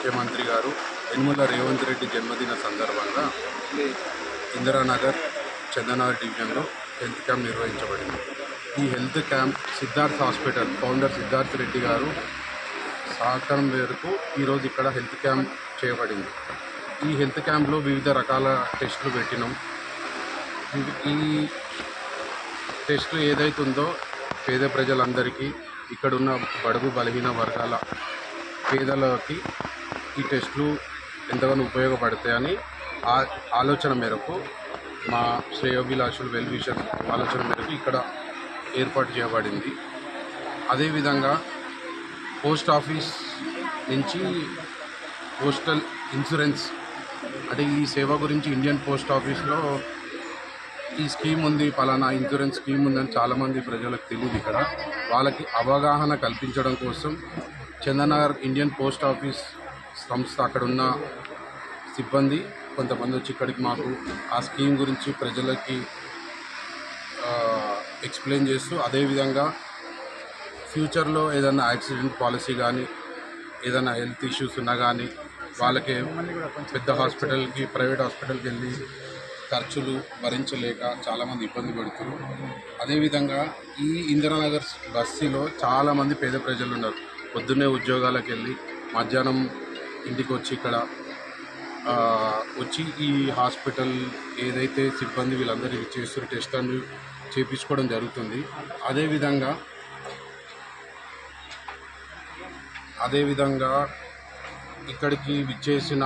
ముఖ్యమంత్రి గారు యనమల రేవంత్ రెడ్డి జన్మదిన సందర్భంగా ఇందిరానగర్ చందనగర్ డివిజన్లో హెల్త్ క్యాంప్ నిర్వహించబడింది. ఈ health camp Siddharth hospital founder Siddharth Reddy గారు సహకారం మేరకు ఈరోజు ఇక్కడ హెల్త్ క్యాంప్ చేయబడింది. ఈ హెల్త్ క్యాంప్లో వివిధ రకాల టెస్టులు పెట్టినాం. ఈ టెస్టులు ఏదైతుందో పేద ప్రజలందరికీ, ఇక్కడున్న బడుగు బలహీన వర్గాల పేదలకి ఈ టెస్టులు ఎంతగానో ఉపయోగపడతాయని ఆలోచన మేరకు మా శ్రేయోభిలాషులు వెల్ విషర్స్ ఆలోచన మేరకు ఇక్కడ ఏర్పాటు చేయబడింది. అదేవిధంగా పోస్ట్ ఆఫీస్ నుంచి పోస్టల్ ఇన్సూరెన్స్ అంటే ఈ సేవ గురించి ఇండియన్ పోస్ట్ ఆఫీస్లో ఈ స్కీమ్ ఉంది, పలానా ఇన్సూరెన్స్ స్కీమ్ ఉందని చాలామంది ప్రజలకు తెలియదు. ఇక్కడ వాళ్ళకి అవగాహన కల్పించడం కోసం చందనగర్ ఇండియన్ పోస్ట్ ఆఫీస్ సంస్థ అక్కడ ఉన్న సిబ్బంది కొంతమంది వచ్చి ఇక్కడికి మాకు ఆ స్కీమ్ గురించి ప్రజలకి ఎక్స్ప్లెయిన్ చేస్తూ, అదేవిధంగా ఫ్యూచర్లో ఏదైనా యాక్సిడెంట్ పాలసీ కానీ ఏదైనా హెల్త్ ఇష్యూస్ ఉన్నా కానీ వాళ్ళకి పెద్ద హాస్పిటల్కి ప్రైవేట్ హాస్పిటల్కి వెళ్ళి ఖర్చులు భరించలేక చాలామంది ఇబ్బంది పడుతున్నారు. అదేవిధంగా ఈ ఇందిరానగర్ బస్తీలో చాలామంది పేద ప్రజలు ఉన్నారు. పొద్దున్నే ఉద్యోగాలకు వెళ్ళి మధ్యాహ్నం ఇంటికి వచ్చి ఇక్కడ వచ్చి ఈ హాస్పిటల్ ఏదైతే సిబ్బంది వీళ్ళందరూ చేస్తున్న టెస్ట్ అని చేయించుకోవడం జరుగుతుంది. అదేవిధంగా ఇక్కడికి విచ్చేసిన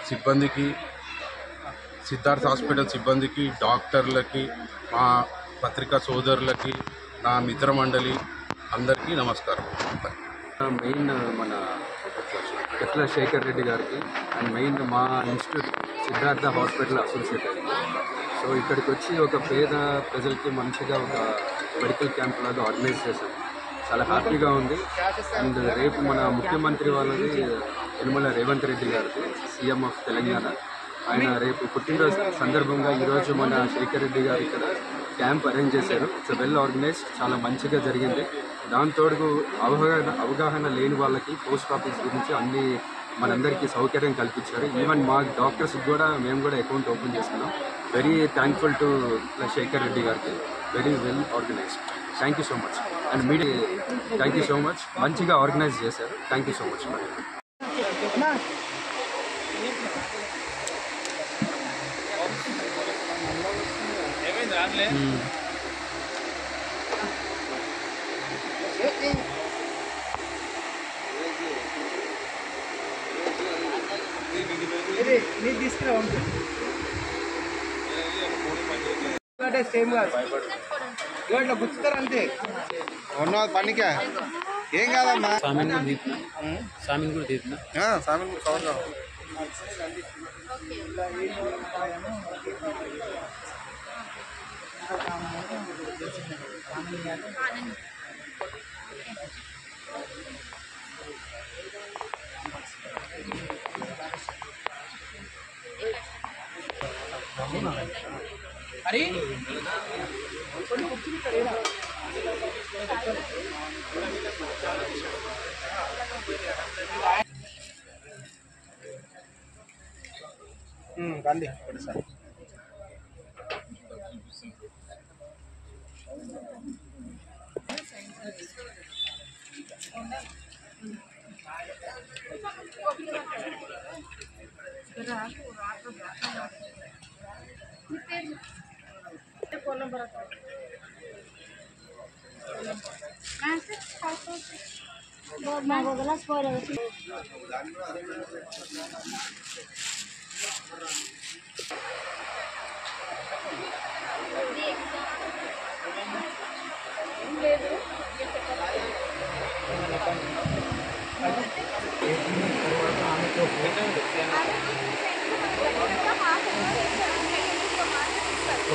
సిబ్బందికి, సిద్ధార్థ్ హాస్పిటల్ సిబ్బందికి, డాక్టర్లకి, మా పత్రికా సోదరులకి, నా మిత్ర మండలి అందరికీ నమస్కారం. మెయిన్ మన కట్ల శేఖర్ రెడ్డి గారికి అండ్ మెయిన్ మా ఇన్స్టిట్యూట్ సిద్ధార్థ హాస్పిటల్ అసోసియేట్ అయింది. సో ఇక్కడికి వచ్చి ఒక పేద ప్రజలకి మంచిగా ఒక మెడికల్ క్యాంప్ లాగా ఆర్గనైజ్ చేశాం. చాలా హ్యాపీగా ఉంది. అండ్ రేపు మన ముఖ్యమంత్రి వాళ్ళది యనమల రేవంత్ రెడ్డి గారిది, సీఎం ఆఫ్ తెలంగాణ, ఆయన రేపు పుట్టినరోజు సందర్భంగా ఈరోజు మన శేఖర్ రెడ్డి గారు ఇక్కడ క్యాంప్ అరేంజ్ చేశారు. ఇట్స్ వెల్ ఆర్గనైజ్డ్, చాలా మంచిగా జరిగింది. దాంతోడు అవగాహన లేని వాళ్ళకి పోస్ట్ ఆఫీస్ గురించి అన్ని మనందరికీ సౌకర్యం కల్పించారు. ఈవెన్ మా డాక్టర్స్ కూడా మేము కూడా అకౌంట్ ఓపెన్ చేసుకున్నాం. Very thankful to Shekhar Reddy గారికి. Very well organised. Thank you so much. And media thank you so much. మంచిగా ఆర్గనైజ్ చేశారు. Thank you so much. తీసుకురా సేమ్ కాదు, ఇట్లా గుచ్చుతారు అంతే. ఉన్న పనికా ఏం కాదమ్మా. సామిన్ కూడా కవర్ అరే రండి సార్. ఫోన్ నెంబర్ లేదు.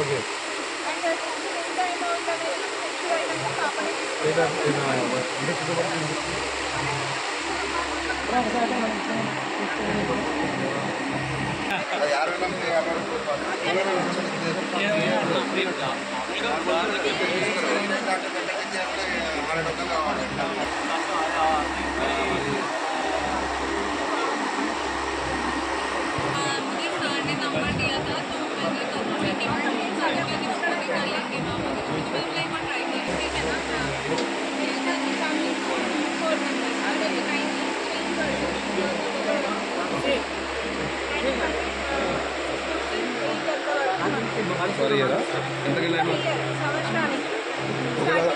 ఓకే. పర్ ఇయరా ఎంతకి సంవత్సరానికి ఒకవేళ